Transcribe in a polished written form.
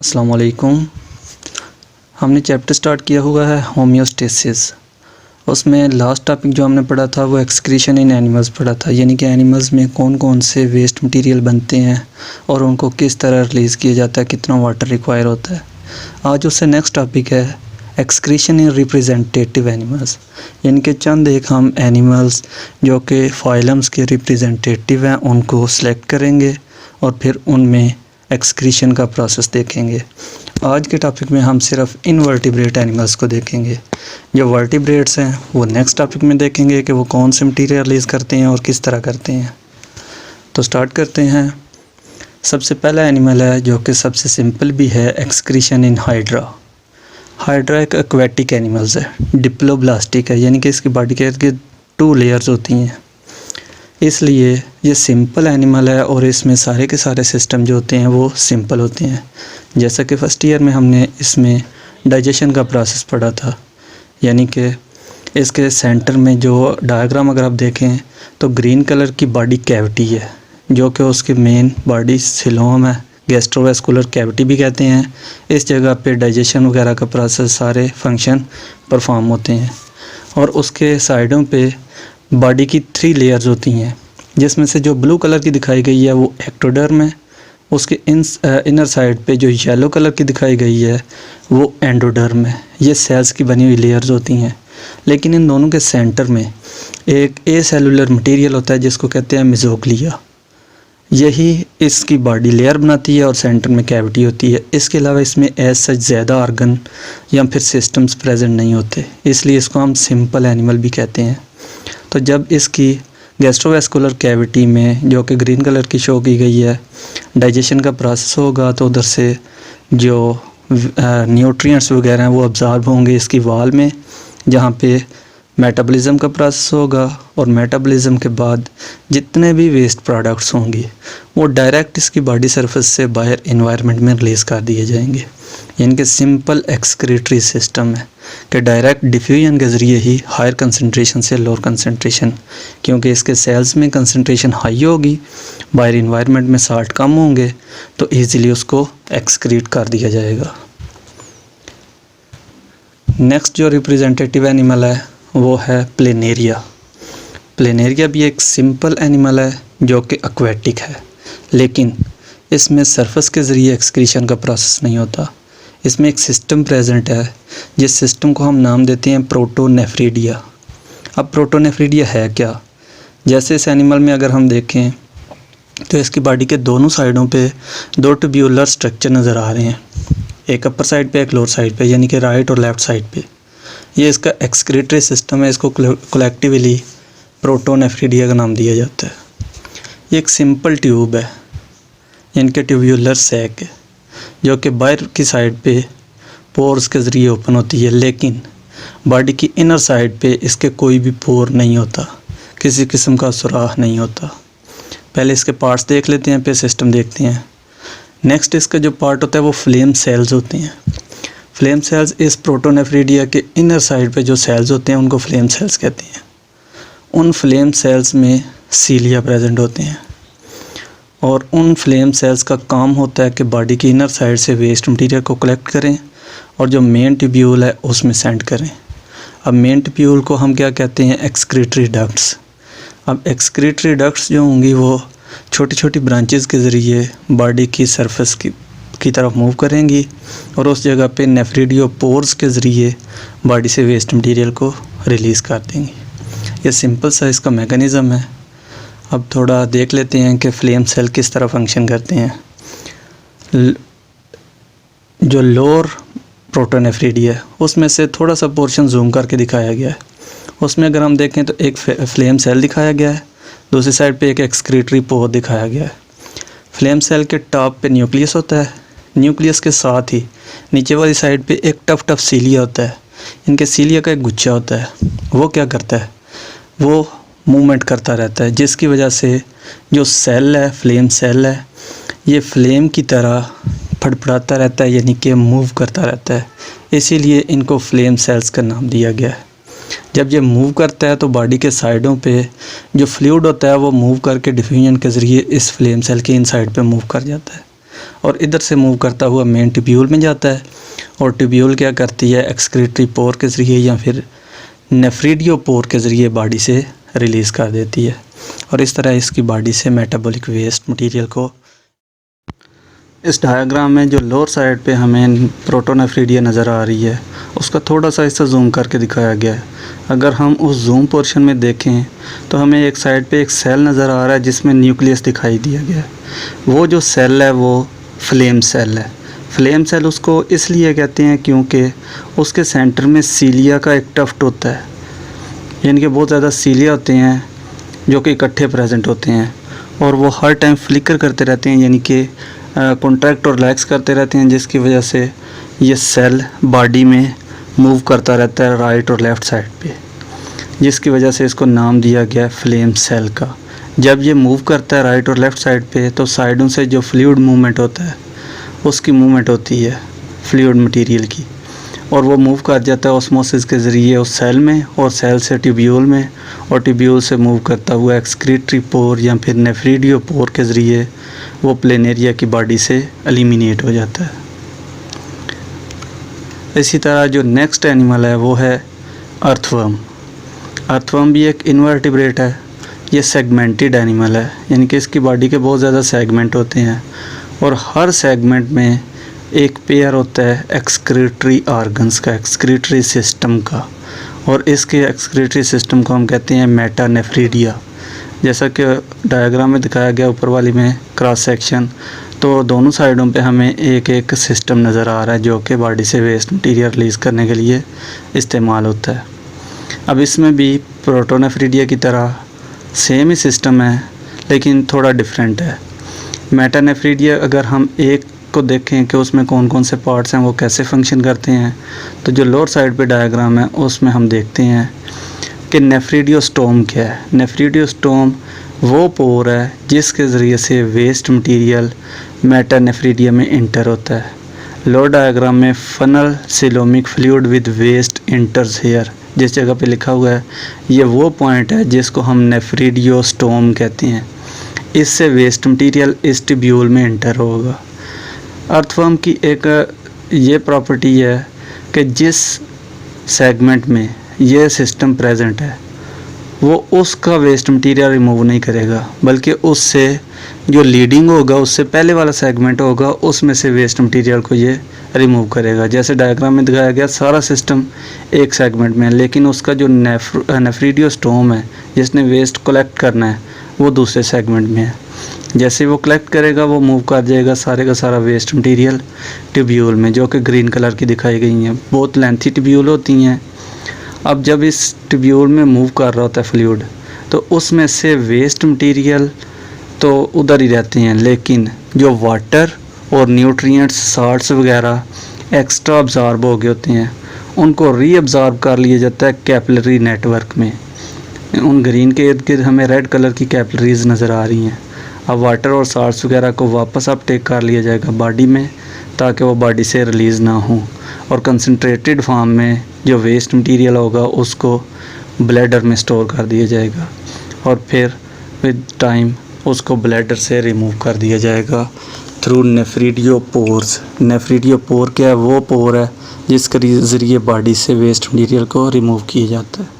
अस्सलाम वालेकुम। हमने चैप्टर स्टार्ट किया हुआ है होम्योस्टेसिस। उसमें लास्ट टॉपिक जो हमने पढ़ा था वो एक्सक्रीशन इन एनिमल्स पढ़ा था, यानी कि एनिमल्स में कौन कौन से वेस्ट मटेरियल बनते हैं और उनको किस तरह रिलीज़ किया जाता है, कितना वाटर रिक्वायर होता है। आज उससे नेक्स्ट टॉपिक है एक्सक्रीशन इन रिप्रेजेंटेटिव एनिमल्स, यानी कि चंद एक हम एनिमल्स जो कि फाइलम्स के रिप्रेजेंटेटिव हैं उनको सेलेक्ट करेंगे और फिर उनमें एक्सक्रीशन का प्रोसेस देखेंगे। आज के टॉपिक में हम सिर्फ इनवर्टिब्रेट एनिमल्स को देखेंगे। जो वर्टिब्रेट्स हैं वो नेक्स्ट टॉपिक में देखेंगे कि वो कौन से मटीरियल रिलीज़ करते हैं और किस तरह करते हैं। तो स्टार्ट करते हैं। सबसे पहला एनिमल है जो कि सबसे सिंपल भी है, एक्सक्रीशन इन हाइड्रा। हाइड्रा एक एक्वेटिक एनिमल्स है, डिप्लोब्लास्टिक है, यानी कि इसकी बॉडी के इर्द गिर्द 2 लेयर्स होती हैं, इसलिए ये सिंपल एनिमल है और इसमें सारे के सारे सिस्टम जो होते हैं वो सिंपल होते हैं। जैसा कि फर्स्ट ईयर में हमने इसमें डाइजेशन का प्रोसेस पढ़ा था, यानी कि इसके सेंटर में जो डायग्राम अगर आप देखें तो ग्रीन कलर की बॉडी कैविटी है जो कि उसके मेन बॉडी सिलोम है, गैस्ट्रोवेस्कुलर कैविटी भी कहते हैं। इस जगह पे डाइजेशन वगैरह का प्रोसेस सारे फंक्शन परफॉर्म होते हैं और उसके साइडों पे बॉडी की 3 लेयर्स होती हैं, जिसमें से जो ब्लू कलर की दिखाई गई है वो एक्टोडर्म है। उसके इनर साइड पे जो येलो कलर की दिखाई गई है वो एंडोडर्म है। ये सेल्स की बनी हुई लेयर्स होती हैं, लेकिन इन दोनों के सेंटर में एक ए सेलुलर मटेरियल होता है जिसको कहते हैं मेसोग्लिया। यही इसकी बॉडी लेयर बनाती है और सेंटर में कैविटी होती है। इसके अलावा इसमें एज सच ज़्यादा ऑर्गन या फिर सिस्टम्स प्रेजेंट नहीं होते, इसलिए इसको हम सिंपल एनिमल भी कहते हैं। तो जब इसकी गैस्ट्रोवेस्कुलर कैविटी में जो कि ग्रीन कलर की शो की गई है डाइजेशन का प्रोसेस होगा तो उधर से जो न्यूट्रिएंट्स वगैरह हैं वो अब्जॉर्ब होंगे इसकी वॉल में, जहाँ पे मेटाबॉलिज्म का प्रोसेस होगा और मेटाबॉलिज्म के बाद जितने भी वेस्ट प्रोडक्ट्स होंगे वो डायरेक्ट इसकी बॉडी सरफेस से बाहर एनवायरनमेंट में रिलीज़ कर दिए जाएंगे। यानी कि सिंपल एक्सक्रीटरी सिस्टम है कि डायरेक्ट डिफ्यूजन के ज़रिए ही हायर कंसंट्रेशन से लोअर कंसंट्रेशन, क्योंकि इसके सेल्स में कंसंट्रेशन हाई होगी, बाहर इन्वायरमेंट में साल्ट कम होंगे तो ईज़िली उसको एक्सक्रीट कर दिया जाएगा। नेक्स्ट जो रिप्रेजेंटेटिव एनिमल है वो है प्लेनेरिया। प्लेनेरिया भी एक सिंपल एनिमल है जो कि एक्वेटिक है, लेकिन इसमें सरफेस के ज़रिए एक्सक्रीशन का प्रोसेस नहीं होता। इसमें एक सिस्टम प्रेजेंट है जिस सिस्टम को हम नाम देते हैं प्रोटोनेफ्रिडिया। अब प्रोटोनेफ्रिडिया है क्या? जैसे इस एनिमल में अगर हम देखें तो इसकी बॉडी के दोनों साइडों पे 2 ट्यूब्यूलर स्ट्रक्चर नज़र आ रहे हैं, एक अपर साइड पे एक लोअर साइड पे, यानी कि राइट और लेफ़्ट साइड पे। ये इसका एक्सक्रीटरी सिस्टम है, इसको कलेक्टिवली प्रोटोनेफ्रिडिया का नाम दिया जाता है। ये एक सिंपल ट्यूब है, इनके ट्यूब्यूलर सैक है जो कि बाहर की साइड पे पोर्स के ज़रिए ओपन होती है, लेकिन बॉडी की इनर साइड पे इसके कोई भी पोर नहीं होता, किसी किस्म का सुराख नहीं होता। पहले इसके पार्ट्स देख लेते हैं फिर सिस्टम देखते हैं। नेक्स्ट इसका जो पार्ट होता है वो फ्लेम सेल्स होते हैं। फ्लेम सेल्स इस प्रोटोनेफ्रिडिया के इनर साइड पे जो सेल्स होते हैं उनको फ्लेम सेल्स कहते हैं। उन फ्लेम सेल्स में सीलिया प्रेजेंट होते हैं और उन फ्लेम सेल्स का काम होता है कि बॉडी की इनर साइड से वेस्ट मटेरियल को कलेक्ट करें और जो मेन ट्यूब्यूल है उसमें सेंड करें। अब मेन ट्यूब्यूल को हम क्या कहते हैं? Excretory ducts. अब एक्सक्रीटरी डक्ट्स जो होंगी वो छोटी छोटी ब्रांचेस के ज़रिए बॉडी की सरफेस की तरफ मूव करेंगी और उस जगह पे नेफ्रिडियोपोर्स के ज़रिए बॉडी से वेस्ट मटेरियल को रिलीज़ कर देंगी। ये सिंपल सा इसका मैकेनिज़्म है। अब थोड़ा देख लेते हैं कि फ्लेम सेल किस तरह फंक्शन करते हैं। जो लोअर प्रोटोनेफ्रिडिया है उसमें से थोड़ा सा पोर्शन जूम करके दिखाया गया है। उसमें अगर हम देखें तो एक फ्लेम सेल दिखाया गया है, दूसरी साइड पे एक एक्सक्रीटरी पोर दिखाया गया है। फ्लेम सेल के टॉप पे न्यूक्लियस होता है, न्यूक्लियस के साथ ही नीचे वाली साइड पे एक टफ सीलिया होता है। इनके सीलिया का एक गुच्छा होता है, वो क्या करता है? वो मूवमेंट करता रहता है, जिसकी वजह से जो सेल है, फ्लेम सेल है, ये फ्लेम की तरह फड़फड़ाता रहता है, यानी कि मूव करता रहता है। इसीलिए इनको फ्लेम सेल्स का नाम दिया गया है। जब ये मूव करता है तो बॉडी के साइडों पे जो फ्लूइड होता है वो मूव करके डिफ्यूजन के ज़रिए इस फ्लेम सेल के इन साइड पे मूव कर जाता है। और इधर से मूव करता हुआ मेन ट्यूब्यूल में जाता है और ट्यूब्यूल क्या करती है, एक्सक्रीटरी पोर के ज़रिए या फिर नेफ्रीडियो पोर के ज़रिए बॉडी से रिलीज़ कर देती है और इस तरह इसकी बॉडी से मेटाबॉलिक वेस्ट मटेरियल को। इस डायग्राम में जो लोअर साइड पे हमें प्रोटोनेफ्रीडिया नज़र आ रही है उसका थोड़ा सा हिस्सा जूम करके दिखाया गया है। अगर हम उस जूम पोर्शन में देखें तो हमें एक साइड पे एक सेल नज़र आ रहा है जिसमें न्यूक्लियस दिखाई दिया गया है। वो जो सेल है वो फ्लेम सेल है। फ्लेम सेल उसको इसलिए कहते हैं क्योंकि उसके सेंटर में सीलिया का एक टफ्ट होता है, यानी कि बहुत ज़्यादा सीलिया होते हैं जो कि इकट्ठे प्रेजेंट होते हैं और वो हर टाइम फ्लिकर करते रहते हैं, यानी कि कॉन्ट्रैक्ट और रिलैक्स करते रहते हैं, जिसकी वजह से ये सेल बॉडी में मूव करता रहता है राइट और लेफ़्ट साइड पे, जिसकी वजह से इसको नाम दिया गया फ्लेम सेल का। जब ये मूव करता है राइट और लेफ़्ट साइड पे तो साइडों से जो फ्लूइड मूवमेंट होता है उसकी मूवमेंट होती है फ्लूइड मटेरियल की और वो मूव कर जाता है ऑस्मोसिस के ज़रिए उस सेल में और सेल से ट्यूब्यूल में और ट्यूब्यूल से मूव करता हुआ एक्सक्रीटरी पोर या फिर नेफ्रीडियो पोर के ज़रिए वो प्लेनेरिया की बॉडी से एलिमिनेट हो जाता है। इसी तरह जो नेक्स्ट एनिमल है वो है अर्थवर्म। अर्थवर्म भी एक इनवर्टिब्रेट है। ये सेगमेंटेड एनिमल है, यानी कि इसकी बॉडी के बहुत ज़्यादा सेगमेंट होते हैं और हर सेगमेंट में एक पेयर होता है एक्सक्रीटरी ऑर्गन्स का, एक्सक्रीटरी सिस्टम का, और इसके एक्सक्रीटरी सिस्टम को हम कहते हैं मेटानेफ्रीडिया। जैसा कि डायग्राम में दिखाया गया ऊपर वाली में क्रॉस सेक्शन, तो दोनों साइडों पे हमें एक एक सिस्टम नज़र आ रहा है जो कि बॉडी से वेस्ट मटेरियल रिलीज़ करने के लिए इस्तेमाल होता है। अब इसमें भी प्रोटोनेफ्रीडिया की तरह सेम ही सिस्टम है लेकिन थोड़ा डिफरेंट है। मेटानेफ्रीडिया अगर हम एक को देखें कि उसमें कौन कौन से पार्ट्स हैं, वो कैसे फंक्शन करते हैं, तो जो लोअर साइड पे डायग्राम है उसमें हम देखते हैं कि नेफ्रीडियोस्टोम क्या है। नेफ्रीडियोस्टोम वो पोर है जिसके ज़रिए से वेस्ट मटेरियल मेटानेफ्रीडिया में इंटर होता है। लोअर डायग्राम में funnel coelomic fluid with waste enters here, जिस जगह पे लिखा हुआ है ये वो पॉइंट है जिसको हम नेफ्रीडियोस्टोम कहते हैं। इससे वेस्ट मटेरियल इस ट्यूब्यूल में इंटर होगा। अर्थवर्म की एक ये प्रॉपर्टी है कि जिस सेगमेंट में ये सिस्टम प्रेजेंट है वो उसका वेस्ट मटेरियल रिमूव नहीं करेगा, बल्कि उससे जो लीडिंग होगा, उससे पहले वाला सेगमेंट होगा, उसमें से वेस्ट मटेरियल को ये रिमूव करेगा। जैसे डायग्राम में दिखाया गया सारा सिस्टम एक सेगमेंट में है, लेकिन उसका जो नेफ्रीडियोस्टोम है जिसने वेस्ट कलेक्ट करना है वो दूसरे सेगमेंट में है। जैसे वो कलेक्ट करेगा वो मूव कर जाएगा सारे का सारा वेस्ट मटेरियल ट्यूब्यूल में, जो कि ग्रीन कलर की दिखाई गई हैं। बहुत लेंथी ट्यूब्यूल होती हैं। अब जब इस ट्यूब्यूल में मूव कर रहा होता है फ्लूइड तो उसमें से वेस्ट मटेरियल तो उधर ही रहते हैं, लेकिन जो वाटर और न्यूट्रिएंट्स साल्ट्स वगैरह एक्स्ट्रा अब्ज़ॉर्ब हो गए होते हैं उनको रीअब्ज़ॉर्ब कर लिया जाता है कैपिलरी नेटवर्क में। उन ग्रीन के इर्द गिर्द हमें रेड कलर की कैपिलरीज नज़र आ रही हैं। अब वाटर और साल्ट्स वगैरह को वापस अपटेक कर लिया जाएगा बॉडी में ताकि वो बॉडी से रिलीज़ ना हो और कंसनट्रेटेड फॉर्म में जो वेस्ट मटेरियल होगा उसको ब्लैडर में स्टोर कर दिया जाएगा और फिर विद टाइम उसको ब्लैडर से रिमूव कर दिया जाएगा थ्रू नेफ्रीडियो पोर्स। नेफ्रीडियो पोर क्या है? वो पोर है जिसके ज़रिए बॉडी से वेस्ट मटेरियल को रिमूव किया जाता है।